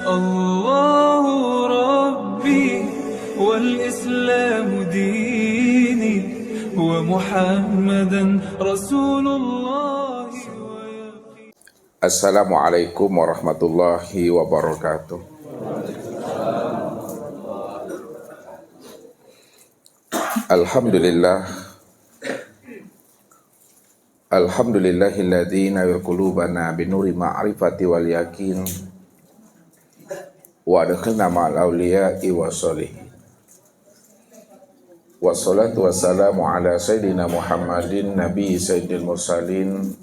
الله ربي والإسلام ديني ومحمدا رسول الله. Assalamualaikum warahmatullahi wabarakatuh. Alhamdulillahilladzi nawwir qulubana binuri ma'rifati wal yakin wa adkhilna ma'al awliya'i wassalihin. Wassalatu wassalamu ala sayyidina Muhammadin nabi sayyidil mursalin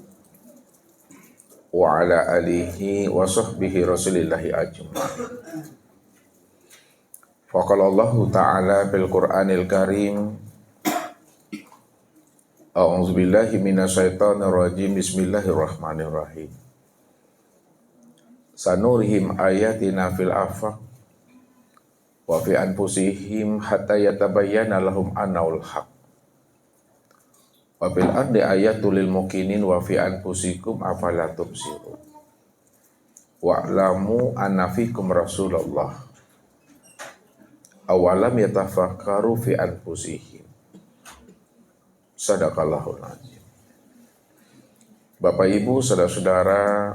wa ala alihi wa sahbihi rasulillahi ajma'in. Faqala Allahu ta'ala bil Qur'anil Karim, A'udzu billahi minasyaitonir rajim. Bismillahirrahmanirrahim. Sanurihim ayatina fil afaq wa fi anfusihim hatta yatabayyana lahum annahu al-haq. Wa fil ardi ayatul lil muqinin wa fi anfusikum afala tubsirun. Wa'lamu anna fikum Rasulullah. Awalam yatafakkaru fi anfusihim. Sadaqallahul azim. Bapak Ibu, saudara-saudara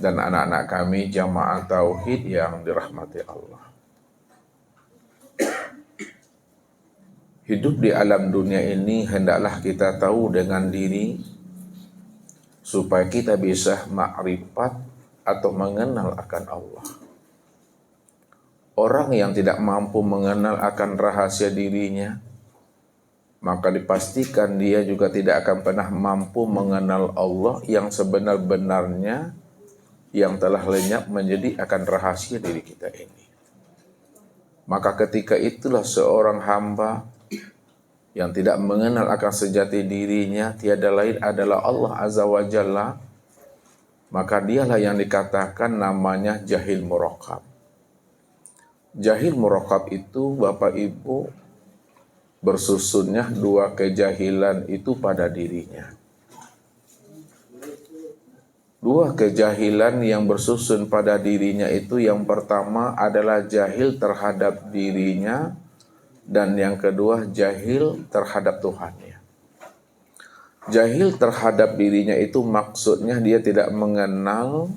dan anak-anak kami jamaah tauhid yang dirahmati Allah. Hidup di alam dunia ini hendaklah kita tahu dengan diri supaya kita bisa makrifat atau mengenal akan Allah. Orang yang tidak mampu mengenal akan rahasia dirinya, maka dipastikan dia juga tidak akan pernah mampu mengenal Allah yang sebenar-benarnya, yang telah lenyap menjadi akan rahasia diri kita ini. Maka ketika itulah seorang hamba yang tidak mengenal akan sejati dirinya, tiada lain adalah Allah Azza wa Jalla, maka dialah yang dikatakan namanya jahil murakkab. Jahil murakkab itu, Bapak Ibu, bersusunnya dua kejahilan itu pada dirinya. Dua kejahilan yang bersusun pada dirinya itu, yang pertama adalah jahil terhadap dirinya, dan yang kedua jahil terhadap Tuhannya. Jahil terhadap dirinya itu maksudnya dia tidak mengenal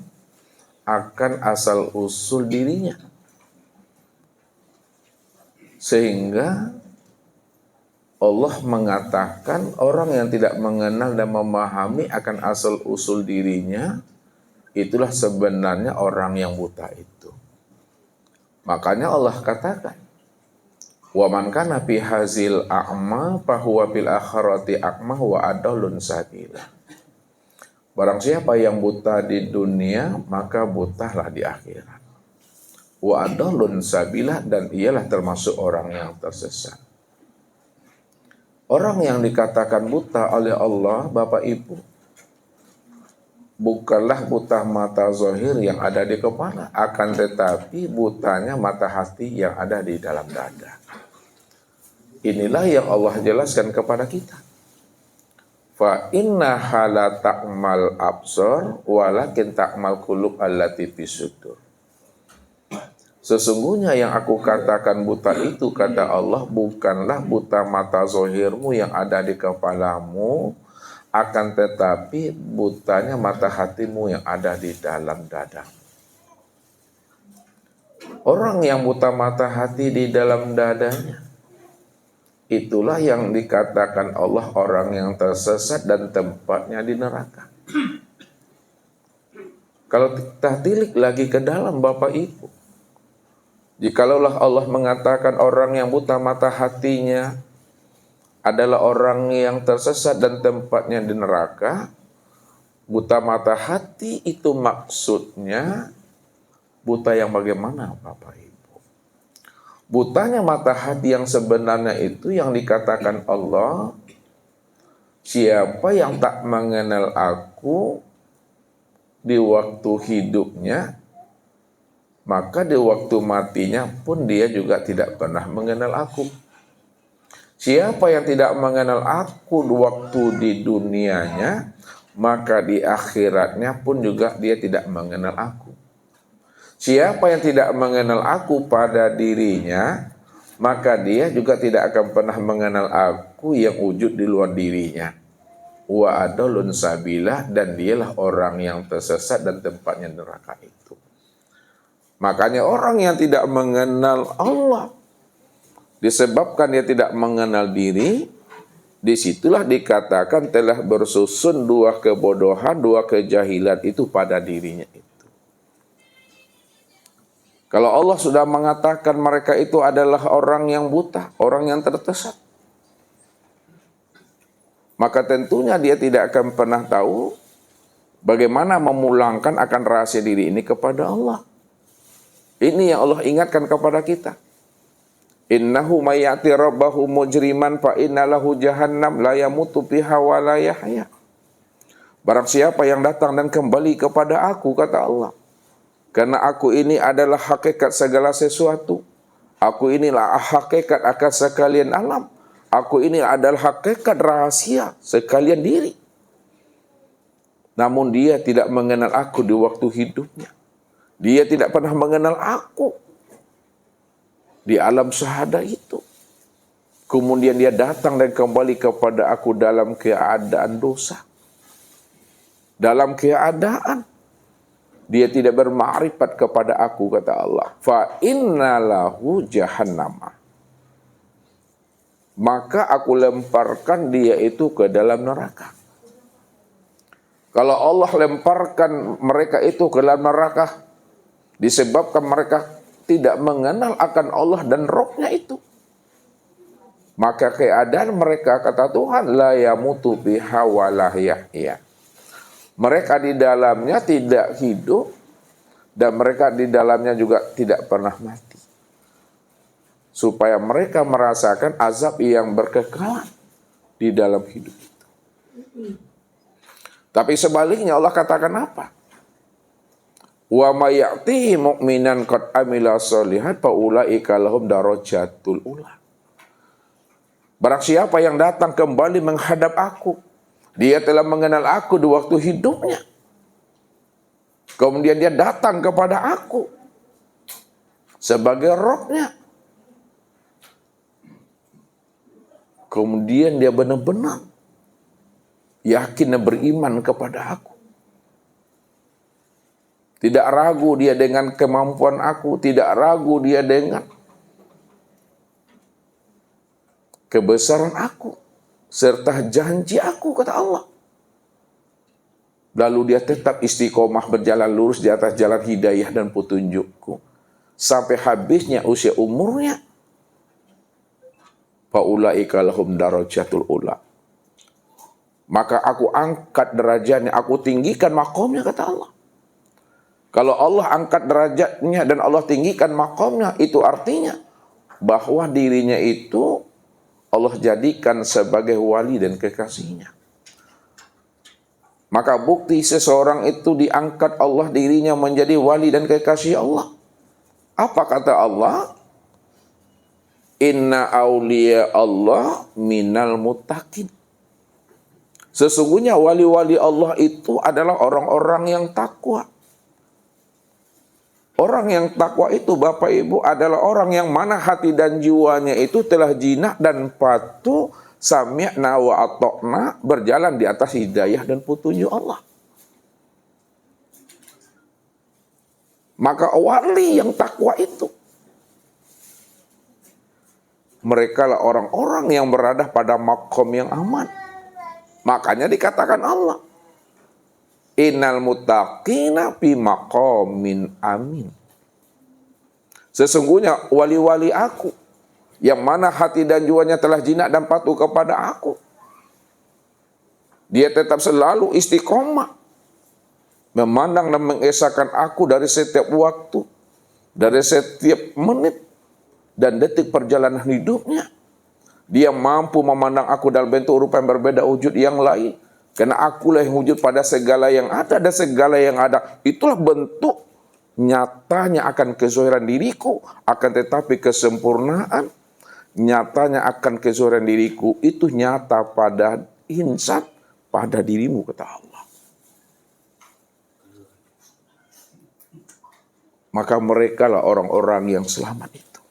akan asal-usul dirinya. Sehingga Allah mengatakan orang yang tidak mengenal dan memahami akan asal-usul dirinya, itulah sebenarnya orang yang buta itu. Makanya Allah katakan, wa man kana fi hazil a'ma fahuwa fil akhirati a'ma wa adallun sabila. Barang siapa yang buta di dunia, maka butalah di akhirat. Wa adallun sabila, dan ialah termasuk orang yang tersesat. Orang yang dikatakan buta oleh Allah, Bapak Ibu, bukanlah buta mata zahir yang ada di kepala, akan tetapi butanya mata hati yang ada di dalam dada. Inilah yang Allah jelaskan kepada kita. Fa innaha la ta'mal absar walakin ta'mal qulub allati fis-sudur. Sesungguhnya yang aku katakan buta itu, kata Allah, bukanlah buta mata zahirmu yang ada di kepalamu, akan tetapi butanya mata hatimu yang ada di dalam dada. Orang yang buta mata hati di dalam dadanya, itulah yang dikatakan Allah orang yang tersesat dan tempatnya di neraka. Kalau kita tilik lagi ke dalam, Bapak Ibu, jikalau Allah mengatakan orang yang buta mata hatinya adalah orang yang tersesat dan tempatnya di neraka, buta mata hati itu maksudnya buta yang bagaimana, Bapak Ibu? Butanya mata hati yang sebenarnya itu yang dikatakan Allah, siapa yang tak mengenal aku di waktu hidupnya, maka di waktu matinya pun dia juga tidak pernah mengenal aku. Siapa yang tidak mengenal aku waktu di dunianya, maka di akhiratnya pun juga dia tidak mengenal aku. Siapa yang tidak mengenal aku pada dirinya, maka dia juga tidak akan pernah mengenal aku yang wujud di luar dirinya. Wa adallun sabilah, dan dialah orang yang tersesat dan tempatnya neraka itu. Makanya orang yang tidak mengenal Allah, disebabkan dia tidak mengenal diri, disitulah dikatakan telah bersusun dua kebodohan, dua kejahilan itu pada dirinya itu. Kalau Allah sudah mengatakan mereka itu adalah orang yang buta, orang yang tertesat, maka tentunya dia tidak akan pernah tahu bagaimana memulangkan akan rahasia diri ini kepada Allah. Ini yang Allah ingatkan kepada kita. Innahu mayyati rabbahu mujriman fa innalahu jahannam la yamutu fiha wa la yahya. Barang siapa yang datang dan kembali kepada aku, kata Allah, karena aku ini adalah hakikat segala sesuatu. Aku inilah hakikat akan sekalian alam. Aku ini adalah hakikat rahasia sekalian diri. Namun dia tidak mengenal aku di waktu hidupnya. Dia tidak pernah mengenal aku di alam syahada itu. Kemudian dia datang dan kembali kepada aku dalam keadaan dosa. Dalam keadaan dia tidak bermakrifat kepada aku, kata Allah. Fa innalahu jahannama. Maka aku lemparkan dia itu ke dalam neraka. Kalau Allah lemparkan mereka itu ke dalam neraka, disebabkan mereka tidak mengenal akan Allah dan rohnya itu, maka keadaan mereka, kata Tuhan, la yamutu biha wa la yahya. Mereka di dalamnya tidak hidup, dan mereka di dalamnya juga tidak pernah mati. Supaya mereka merasakan azab yang berkekalan di dalam hidup itu. Tapi sebaliknya Allah katakan apa? Wa may ya'tihi mu'minan qad amila shalihat fa ulaika lahum darajatul ula. Barang siapa yang datang kembali menghadap aku, dia telah mengenal aku di waktu hidupnya. Kemudian dia datang kepada aku sebagai rohnya. Kemudian dia benar-benar yakin dan beriman kepada aku. Tidak ragu dia dengan kemampuan aku, tidak ragu dia dengan kebesaran aku, serta janji aku, kata Allah. Lalu dia tetap istiqomah berjalan lurus di atas jalan hidayah dan petunjukku sampai habisnya usia umurnya. Faulaika lahum darajatul ula. Maka aku angkat derajatnya, aku tinggikan makomnya, kata Allah. Kalau Allah angkat derajatnya dan Allah tinggikan makomnya, itu artinya bahwa dirinya itu Allah jadikan sebagai wali dan kekasihnya. Maka bukti seseorang itu diangkat Allah dirinya menjadi wali dan kekasih Allah. Apa kata Allah? Inna awliya Allah minal muttaqin. Sesungguhnya wali-wali Allah itu adalah orang-orang yang takwa. Orang yang takwa itu, Bapak Ibu, adalah orang yang mana hati dan jiwanya itu telah jinak dan patuh, sami'na wa ata'na, berjalan di atas hidayah dan petunjuk Allah. Maka wali yang takwa itu, mereka lah orang-orang yang berada pada makom yang aman. Makanya dikatakan Allah, innal muttaqina fi maqamin amin. Sesungguhnya wali-wali aku, yang mana hati dan jiwanya telah jinak dan patuh kepada aku, dia tetap selalu istiqomah, memandang dan mengesahkan aku dari setiap waktu, dari setiap menit dan detik perjalanan hidupnya. Dia mampu memandang aku dalam bentuk rupa yang berbeda wujud yang lain. Karena akulah yang wujud pada segala yang ada dan segala yang ada. Itulah bentuk nyatanya akan kezuhiran diriku. Akan tetapi kesempurnaan nyatanya akan kezuhiran diriku itu nyata pada insan, pada dirimu, kata Allah. maka mereka lah orang-orang yang selamat itu.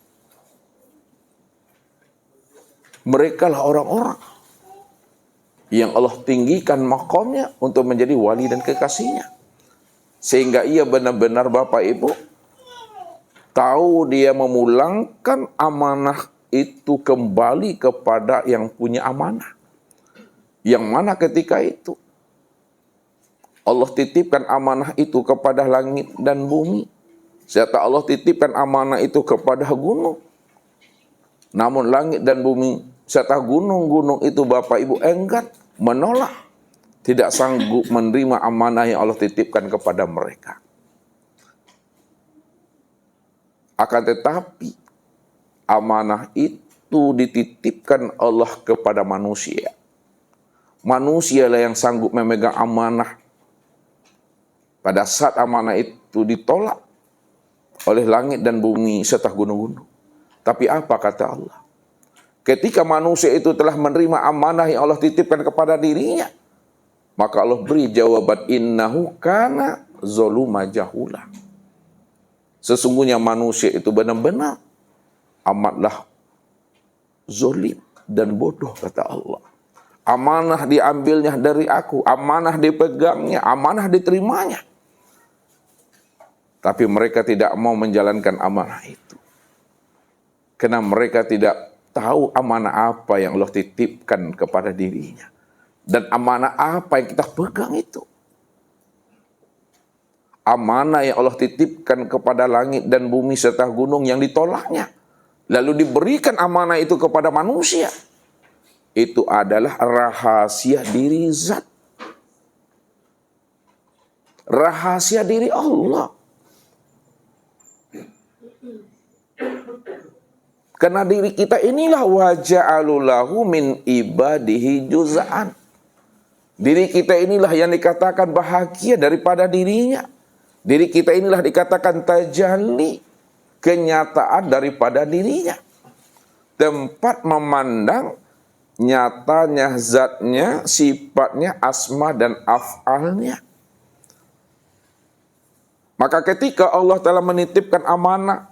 Mereka lah orang-orang yang Allah tinggikan makamnya untuk menjadi wali dan kekasihnya. Sehingga ia benar-benar Bapak Ibu tahu dia memulangkan amanah itu kembali kepada yang punya amanah. Yang mana ketika itu Allah titipkan amanah itu kepada langit dan bumi. Serta Allah titipkan amanah itu kepada gunung. Namun langit dan bumi serta gunung-gunung itu Bapak Ibu enggan, menolak, tidak sanggup menerima amanah yang Allah titipkan kepada mereka. Akan tetapi amanah itu dititipkan Allah kepada manusia. Manusialah yang sanggup memegang amanah. Pada saat amanah itu ditolak oleh langit dan bumi serta gunung-gunung. Tapi apa kata Allah? Ketika manusia itu telah menerima amanah yang Allah titipkan kepada dirinya, maka Allah beri jawaban, innahu kana zaluma jahula. Sesungguhnya manusia itu benar-benar amatlah zalim dan bodoh, kata Allah. Amanah diambilnya dari aku, amanah dipegangnya, amanah diterimanya. Tapi mereka tidak mau menjalankan amanah itu. Karena mereka tidak tahu amanah apa yang Allah titipkan kepada dirinya. Dan amanah apa yang kita pegang itu. Amanah yang Allah titipkan kepada langit dan bumi serta gunung yang ditolaknya. Lalu diberikan amanah itu kepada manusia. Itu adalah rahasia diri zat. Rahasia diri Allah. Karena diri kita inilah waja'alulahu min ibadihi juz'an. Diri kita inilah yang dikatakan bahagia daripada dirinya. Diri kita inilah dikatakan tajalli, kenyataan daripada dirinya. Tempat memandang nyatanya zatnya, sifatnya, asma dan af'alnya. Maka ketika Allah telah menitipkan amanah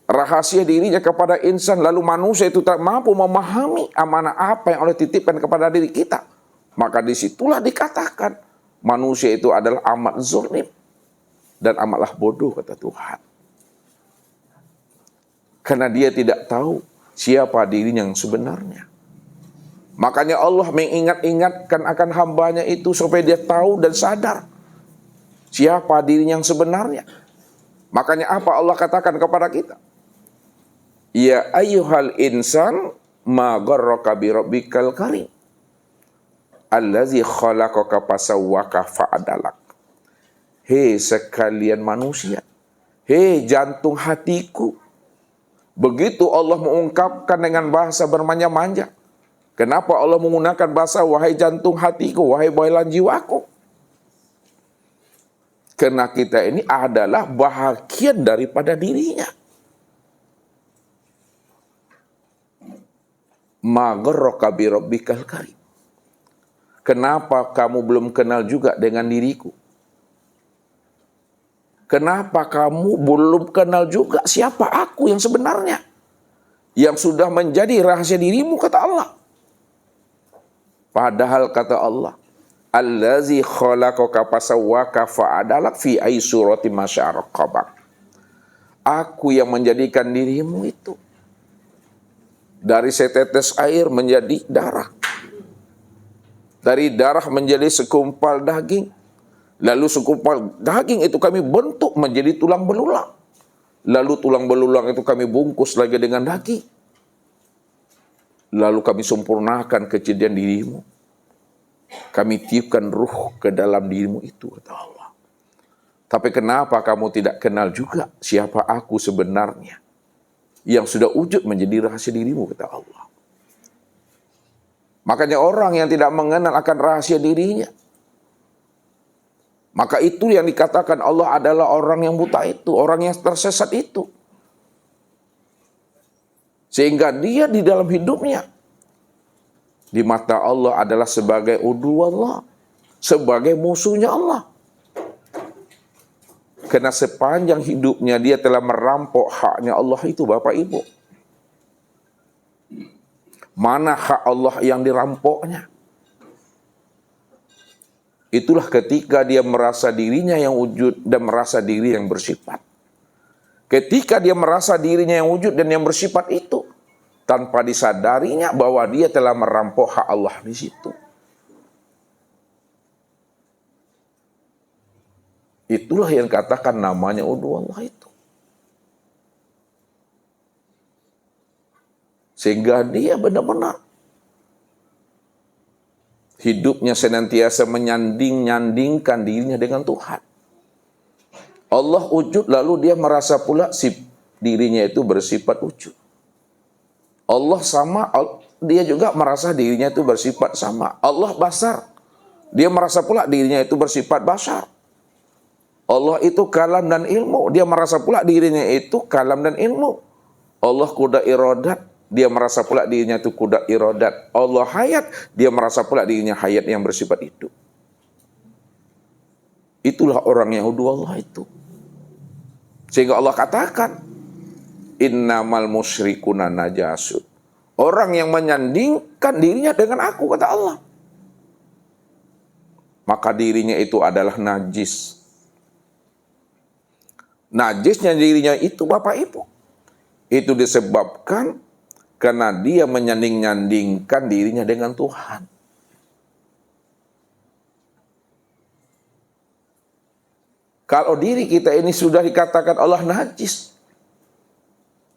rahasia dirinya kepada insan, lalu manusia itu tak mampu memahami amanah apa yang Allah titipkan kepada diri kita, maka disitulah dikatakan manusia itu adalah amat zalim dan amatlah bodoh, kata Tuhan. Karena dia tidak tahu siapa dirinya yang sebenarnya. Makanya Allah mengingat-ingatkan akan hambanya itu supaya dia tahu dan sadar siapa dirinya yang sebenarnya. Makanya apa Allah katakan kepada kita? Ya ayyuhal insan ma gharraka bi rabbikal karim allazi khalaqaka fasawwaka fa'adalak. Hei sekalian manusia, hei jantung hatiku. Begitu Allah mengungkapkan dengan bahasa bermanja-manja. Kenapa Allah menggunakan bahasa wahai jantung hatiku, wahai bailan jiwaku? Karena kita ini adalah bahagian daripada dirinya. Ma gharraka bi rabbikal karim. Kenapa kamu belum kenal juga dengan diriku? Kenapa kamu belum kenal juga siapa aku yang sebenarnya? Yang sudah menjadi rahasia dirimu, kata Allah. Padahal kata Allah, allazi khalaqaka fasawwaka fa'adalak fi ayyi surati masyaraqabak. Aku yang menjadikan dirimu itu dari setetes air menjadi darah. Dari darah menjadi segumpal daging. Lalu segumpal daging itu kami bentuk menjadi tulang belulang. Lalu tulang belulang itu kami bungkus lagi dengan daging. Lalu kami sempurnakan kejadian dirimu. Kami tiupkan ruh ke dalam dirimu itu, kata Allah. Tapi kenapa kamu tidak kenal juga siapa aku sebenarnya? Yang sudah wujud menjadi rahasia dirimu, kata Allah. Makanya orang yang tidak mengenal akan rahasia dirinya, maka itu yang dikatakan Allah adalah orang yang buta itu, orang yang tersesat itu. Sehingga dia di dalam hidupnya, di mata Allah adalah sebagai udu Allah, sebagai musuhnya Allah. Karena sepanjang hidupnya dia telah merampok haknya Allah itu, Bapak Ibu. Mana hak Allah yang dirampoknya? Itulah ketika dia merasa dirinya yang wujud dan merasa diri yang bersifat. Ketika dia merasa dirinya yang wujud dan yang bersifat itu, tanpa disadarinya bahwa dia telah merampok hak Allah di situ. Itulah yang katakan namanya udwallah itu. Sehingga dia benar-benar hidupnya senantiasa menyanding-nyandingkan dirinya dengan Tuhan. Allah wujud, lalu dia merasa pula dirinya itu bersifat wujud. Allah sama, dia juga merasa dirinya itu bersifat sama. Allah basar, dia merasa pula dirinya itu bersifat basar. Allah itu kalam dan ilmu, dia merasa pula dirinya itu kalam dan ilmu. Allah kuda iradat, dia merasa pula dirinya itu kuda iradat. Allah hayat, dia merasa pula dirinya hayat yang bersifat hidup. Itulah orang yang udwallah itu. Sehingga Allah katakan, innamal musyrikuna najasud. Orang yang menyandingkan dirinya dengan aku, kata Allah, maka dirinya itu adalah najis. Najisnya dirinya itu, Bapak Ibu, itu disebabkan karena dia menyanding-nyandingkan dirinya dengan Tuhan. Kalau diri kita ini sudah dikatakan Allah najis,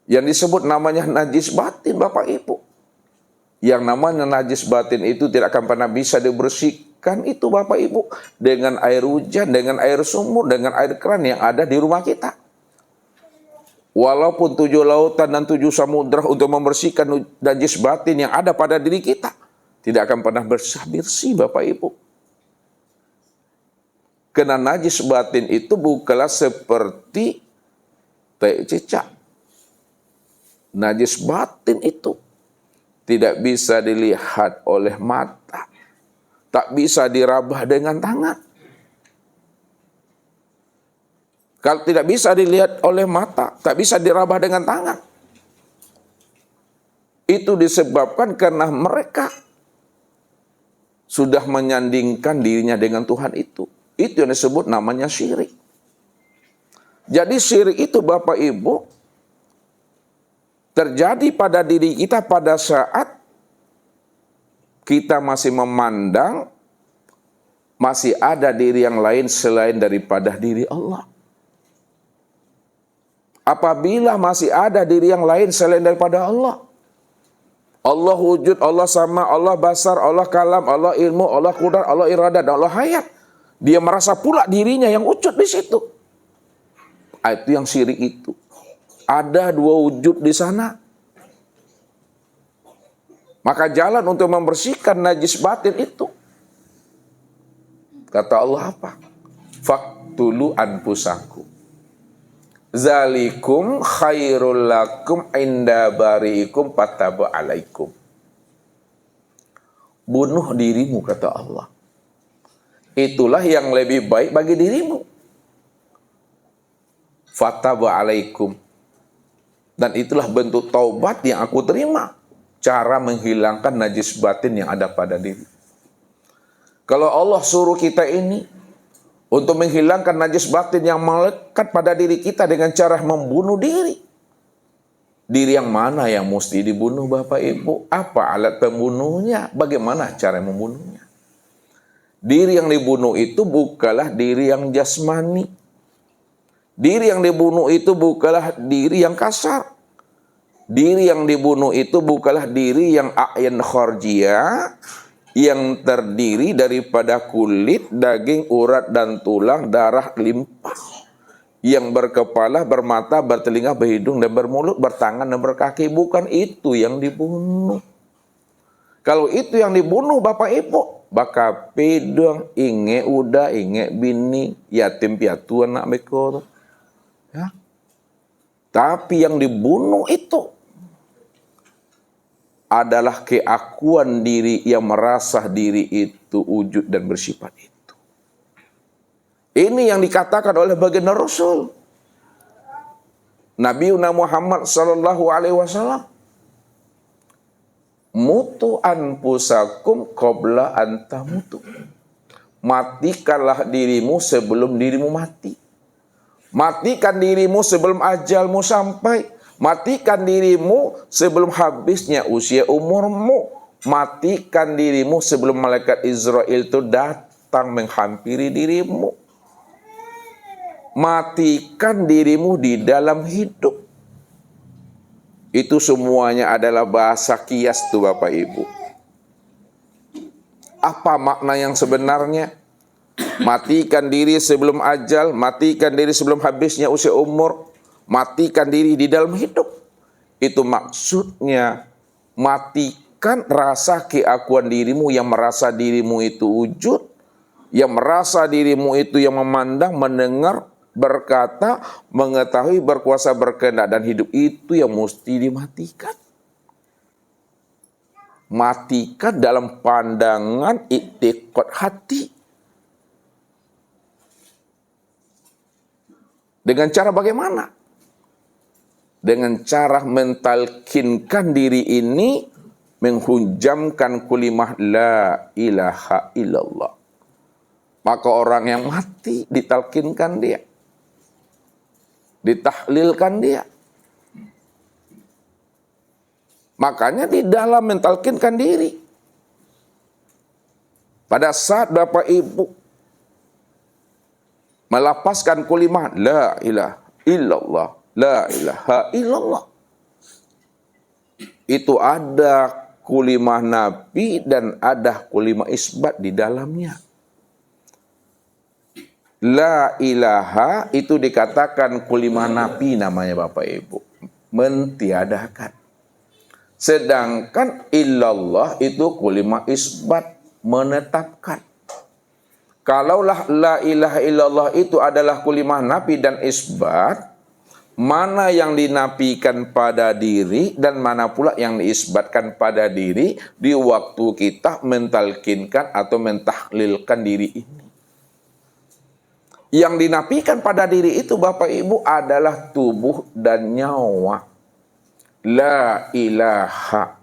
yang disebut namanya najis batin, Bapak Ibu. Yang namanya najis batin itu tidak akan pernah bisa dibersihkan itu, Bapak Ibu, dengan air hujan, dengan air sumur, dengan air keran yang ada di rumah kita. Walaupun 7 lautan dan 7 samudra untuk membersihkan najis batin yang ada pada diri kita, tidak akan pernah bersih Bapak Ibu. Karena najis batin itu bukanlah seperti cicak. Najis batin itu tidak bisa dilihat oleh mata, tak bisa dirabah dengan tangan. Kalau tidak bisa dilihat oleh mata, tak bisa dirabah dengan tangan. Itu disebabkan karena mereka sudah menyandingkan dirinya dengan Tuhan itu. Itu yang disebut namanya syirik. Jadi syirik itu, Bapak Ibu, terjadi pada diri kita pada saat kita masih memandang masih ada diri yang lain selain daripada diri Allah. Apabila masih ada diri yang lain selain daripada Allah, Allah wujud, Allah sama, Allah basar, Allah kalam, Allah ilmu, Allah qudrat, Allah iradat, dan Allah hayat. Dia merasa pula dirinya yang wujud di situ. Itu yang syirik itu. Ada 2 wujud di sana. Maka jalan untuk membersihkan najis batin itu, kata Allah apa? Faqtulu anfusakum. Zalikum khairul lakum inda bariikum fataba alaikum. Bunuh dirimu, kata Allah. Itulah yang lebih baik bagi dirimu. Fataba alaikum. Dan itulah bentuk taubat yang aku terima. Cara menghilangkan najis batin yang ada pada diri. Kalau Allah suruh kita ini untuk menghilangkan najis batin yang melekat pada diri kita dengan cara membunuh diri. Diri yang mana yang mesti dibunuh, Bapak Ibu? Apa alat pembunuhnya? Bagaimana cara membunuhnya? Diri yang dibunuh itu bukanlah diri yang jasmani. Diri yang dibunuh itu bukanlah diri yang kasar. Diri yang dibunuh itu bukanlah diri yang a'yan kharjiyah, yang terdiri daripada kulit, daging, urat, dan tulang, darah, limpa, yang berkepala, bermata, bertelinga, berhidung, dan bermulut, bertangan, dan berkaki. Bukan itu yang dibunuh. Kalau itu yang dibunuh, Bapak Ibu, baka pedang, inge uda, inge bini, yatim piatu anak meko. Ya. Tapi yang dibunuh itu adalah keakuan diri yang merasa diri itu wujud dan bersifat itu. Ini yang dikatakan oleh baginda Rasul Nabi Muhammad sallallahu alaihi wasallam. Mutu anfusakum qabla an tamutu. Matikanlah dirimu sebelum dirimu mati. Matikan dirimu sebelum ajalmu sampai. Matikan dirimu sebelum habisnya usia umurmu. Matikan dirimu sebelum malaikat Israel itu datang menghampiri dirimu. Matikan dirimu di dalam hidup. Itu semuanya adalah bahasa kias tuh Bapak Ibu. Apa makna yang sebenarnya? Matikan diri sebelum ajal, matikan diri sebelum habisnya usia umur, matikan diri di dalam hidup. Itu maksudnya matikan rasa keakuan dirimu yang merasa dirimu itu wujud, yang merasa dirimu itu yang memandang, mendengar, berkata, mengetahui, berkuasa, berkehendak dan hidup, itu yang mesti dimatikan. Matikan dalam pandangan iktikad hati. Dengan cara bagaimana? Dengan cara mentalkinkan diri ini, menghujamkan kulimah la ilaha illallah. Maka orang yang mati ditalkinkan dia, ditahlilkan dia. Makanya di dalam mentalkinkan diri, pada saat Bapak Ibu melapaskan kulimah la ilaha illallah, la ilaha illallah, itu ada kulimah nabi dan ada kulimah isbat di dalamnya. La ilaha itu dikatakan kulimah nabi namanya Bapak Ibu, mentiadakan. Sedangkan illallah itu kulimah isbat, menetapkan. Kalaulah la ilaha illallah itu adalah kulimah nafi dan isbat, mana yang dinafikan pada diri dan mana pula yang diisbatkan pada diri di waktu kita mentalkinkan atau mentahlilkan diri ini. Yang dinafikan pada diri itu Bapak Ibu adalah tubuh dan nyawa. La ilaha.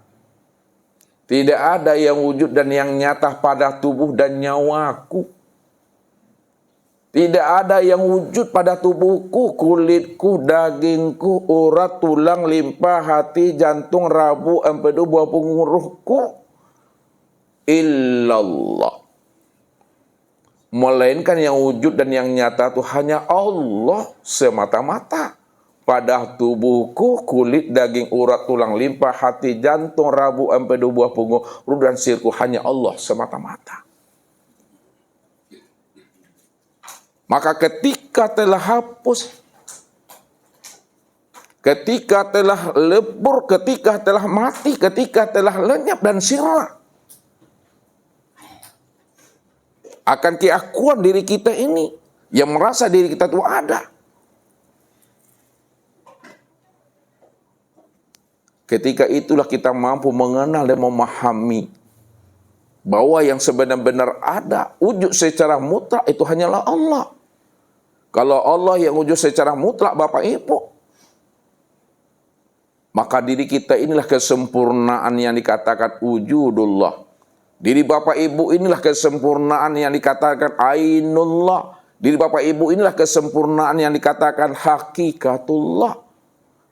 Tidak ada yang wujud dan yang nyata pada tubuh dan nyawaku. Tidak ada yang wujud pada tubuhku, kulitku, dagingku, urat, tulang, limpa, hati, jantung, rabu, empedu, buah penguruhku. Illallah. Melainkan yang wujud dan yang nyata itu hanya Allah semata-mata. Pada tubuhku, kulit, daging, urat, tulang, limpa, hati, jantung, rabu, empedu, buah penguruh, dan sirku hanya Allah semata-mata. Maka ketika telah hapus, ketika telah lebur, ketika telah mati, ketika telah lenyap dan sirna, akan keakuan diri kita ini, yang merasa diri kita itu ada. Ketika itulah kita mampu mengenal dan memahami bahwa yang sebenar-benar ada, wujud secara mutlak itu hanyalah Allah. Kalau Allah yang wujud secara mutlak Bapak Ibu, maka diri kita inilah kesempurnaan yang dikatakan wujudullah. Diri Bapak Ibu inilah kesempurnaan yang dikatakan ainullah. Diri Bapak Ibu inilah kesempurnaan yang dikatakan hakikatullah.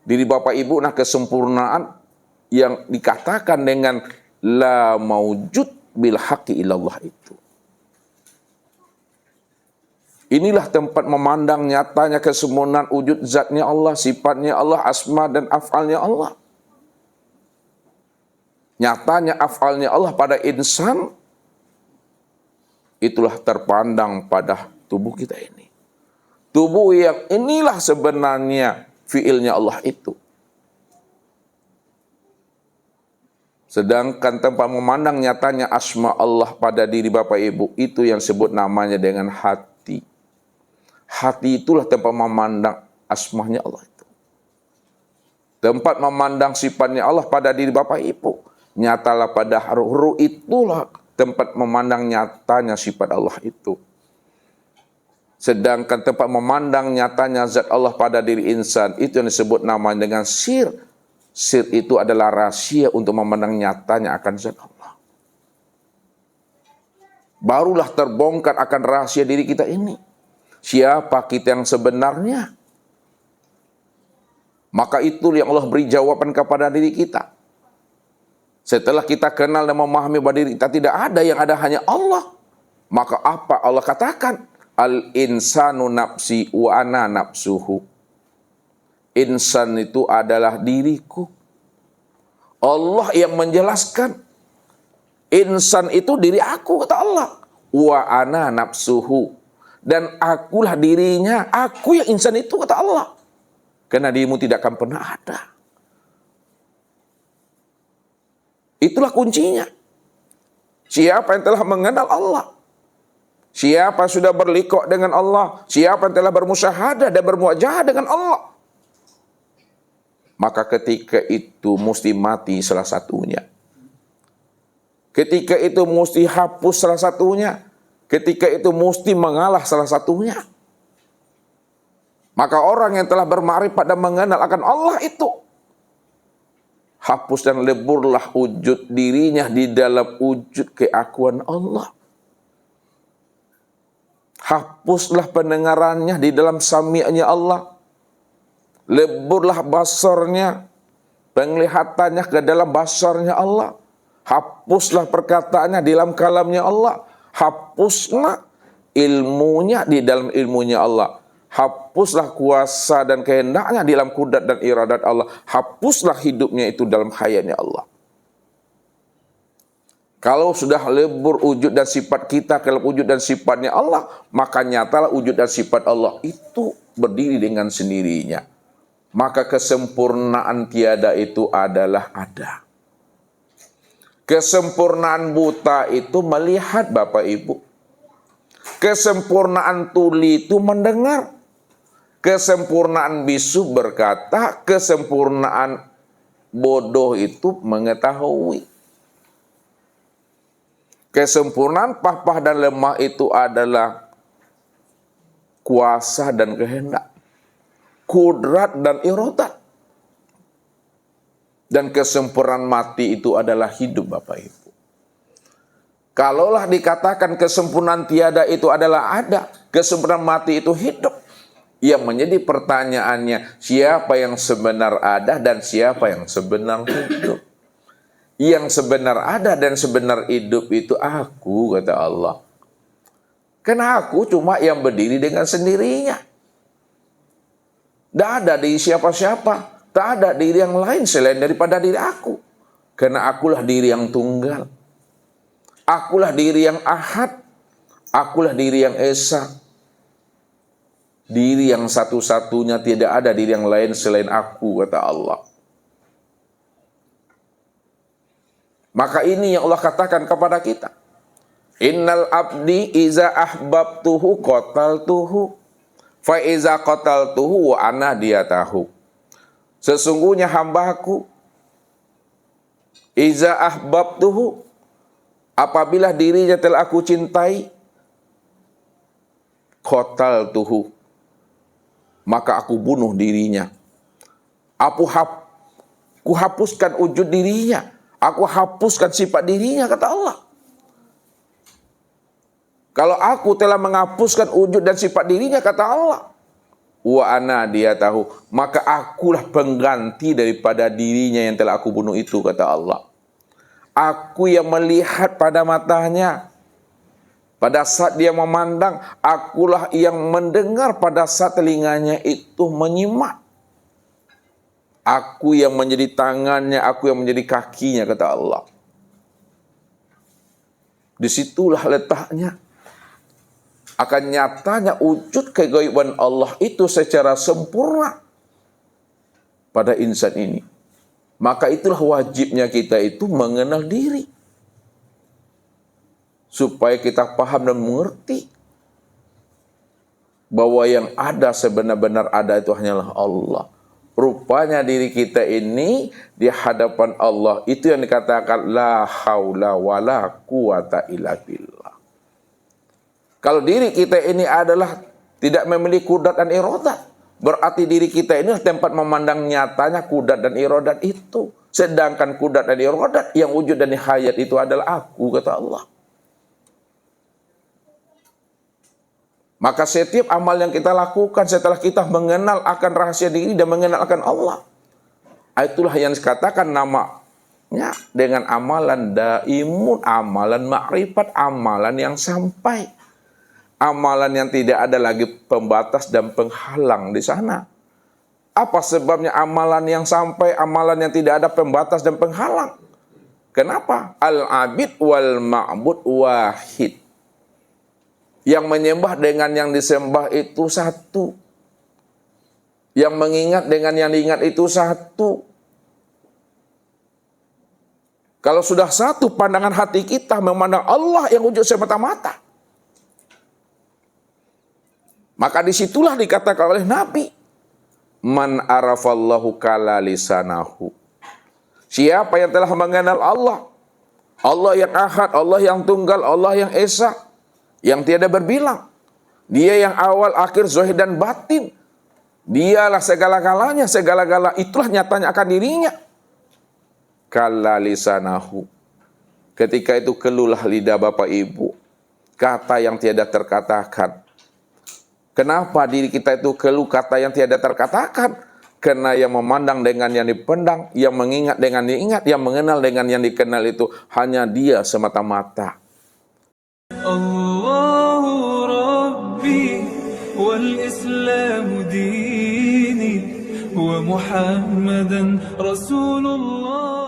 Diri Bapak Ibu inilah kesempurnaan yang dikatakan dengan la maujud bil haqqi illallah itu. Inilah tempat memandang nyatanya kesempurnaan wujud zatnya Allah, sifatnya Allah, asma dan af'alnya Allah. Nyatanya af'alnya Allah pada insan, itulah terpandang pada tubuh kita ini. Tubuh yang inilah sebenarnya fi'ilnya Allah itu. Sedangkan tempat memandang nyatanya asma Allah pada diri Bapak Ibu, itu yang sebut namanya dengan hati. Hati itulah tempat memandang asmanya Allah itu. Tempat memandang sifatnya Allah pada diri Bapak Ibu, nyatalah pada ruh itulah tempat memandang nyatanya sifat Allah itu. Sedangkan tempat memandang nyatanya zat Allah pada diri insan, itu yang disebut namanya dengan sir. Sir itu adalah rahasia untuk memandang nyatanya akan zat Allah. Barulah terbongkar akan rahasia diri kita ini. Siapa kita yang sebenarnya? Maka itu yang Allah beri jawaban kepada diri kita. Setelah kita kenal dan memahami bahwa diri kita tidak ada, yang ada hanya Allah. Maka apa Allah katakan? Al-insanu nafsi wa ana nafsuhu. Insan itu adalah diriku. Allah yang menjelaskan. Insan itu diri aku, kata Allah. Wa ana nafsuhu. Dan akulah dirinya. Aku yang insan itu, kata Allah. Karena dirimu tidak akan pernah ada. Itulah kuncinya. Siapa yang telah mengenal Allah? Siapa sudah berliqaq dengan Allah? Siapa yang telah bermusyahadah dan bermuajahah dengan Allah? Maka ketika itu mesti mati salah satunya. Ketika itu mesti hapus salah satunya. Ketika itu mesti mengalah salah satunya. Maka orang yang telah bermakrifat dan mengenal akan Allah itu, hapus dan leburlah wujud dirinya di dalam wujud keakuan Allah. Hapuslah pendengarannya di dalam sami'nya Allah. Leburlah basarnya, penglihatannya ke dalam basarnya Allah. Hapuslah perkataannya di dalam kalamnya Allah. Hapuslah ilmunya di dalam ilmunya Allah. Hapuslah kuasa dan kehendaknya di dalam kudrat dan iradat Allah. Hapuslah hidupnya itu dalam hayatnya Allah. Kalau sudah lebur wujud dan sifat kita ke wujud dan sifatnya Allah, maka nyatalah wujud dan sifat Allah itu berdiri dengan sendirinya. Maka kesempurnaan tiada itu adalah ada. Kesempurnaan buta itu melihat, Bapak Ibu. Kesempurnaan tuli itu mendengar. Kesempurnaan bisu berkata, kesempurnaan bodoh itu mengetahui. Kesempurnaan pahpah dan lemah itu adalah kuasa dan kehendak, kudrat dan iradat. Dan kesempurnaan mati itu adalah hidup, Bapak Ibu. Kalaulah dikatakan kesempurnaan tiada itu adalah ada, kesempurnaan mati itu hidup. Yang menjadi pertanyaannya, siapa yang sebenar ada dan siapa yang sebenar hidup? Yang sebenar ada dan sebenar hidup itu aku, kata Allah. Karena aku cuma yang berdiri dengan sendirinya. Tidak ada diri siapa-siapa. Tak ada diri yang lain selain daripada diri aku. Karena akulah diri yang tunggal. Akulah diri yang ahad. Akulah diri yang esa. Diri yang satu-satunya, tidak ada diri yang lain selain aku, kata Allah. Maka ini yang Allah katakan kepada kita. Innal abdi iza ahbabtuhu qataltuhu fa iza qataltuhu wa ana diyatahu. Sesungguhnya hambaku iza ahbabtuhu, apabila dirinya telah aku cintai, qataltuhu, maka aku bunuh dirinya. Aku hapuskan wujud dirinya. Aku hapuskan sifat dirinya, kata Allah. Kalau aku telah menghapuskan wujud dan sifat dirinya, kata Allah, wa ana dia tahu, maka akulah pengganti daripada dirinya yang telah aku bunuh itu, kata Allah. Aku yang melihat pada matanya pada saat dia memandang, akulah yang mendengar pada saat telinganya itu menyimak. Aku yang menjadi tangannya, aku yang menjadi kakinya, kata Allah. Disitulah letaknya. Akan nyatanya wujud kegaiban Allah itu secara sempurna pada insan ini. Maka itulah wajibnya kita itu mengenal diri. Supaya kita paham dan mengerti bahwa yang ada sebenar-benar ada itu hanyalah Allah. Rupanya diri kita ini di hadapan Allah itu yang dikatakan la haula wala quwata illa billah. Kalau diri kita ini adalah tidak memiliki kudrat dan iradat. Berarti diri kita ini tempat memandang nyatanya kudrat dan iradat itu. Sedangkan kudrat dan iradat yang wujud dan hayat itu adalah aku, kata Allah. Maka setiap amal yang kita lakukan setelah kita mengenal akan rahasia diri dan mengenal akan Allah, itulah yang dikatakan namanya dengan amalan daimun, amalan ma'rifat, amalan yang sampai. Amalan yang tidak ada lagi pembatas dan penghalang di sana. Apa sebabnya amalan yang sampai, amalan yang tidak ada pembatas dan penghalang? Kenapa? Al-abid wal ma'bud wahid. Yang menyembah dengan yang disembah itu satu. Yang mengingat dengan yang diingat itu satu. Kalau sudah satu pandangan hati kita memandang Allah yang wujud semata-mata, maka disitulah dikatakan oleh Nabi, man arafallahu kala lisanahu. Siapa yang telah mengenal Allah, Allah yang ahad, Allah yang tunggal, Allah yang esa, yang tiada berbilang. Dia yang awal, akhir, zahir dan batin. Dialah segala-galanya, segala-gala itulah nyatanya akan dirinya. Kala lisanahu. Ketika itu keluhlah lidah Bapak Ibu, kata yang tiada terkatakan. Kenapa diri kita itu keluh kata yang tiada terkatakan? Karena yang memandang dengan yang dipandang, yang mengingat dengan diingat, yang mengenal dengan yang dikenal itu hanya Dia semata-mata. Allahu Rabbi wal Islamu dini wa Muhammadan Rasulullah.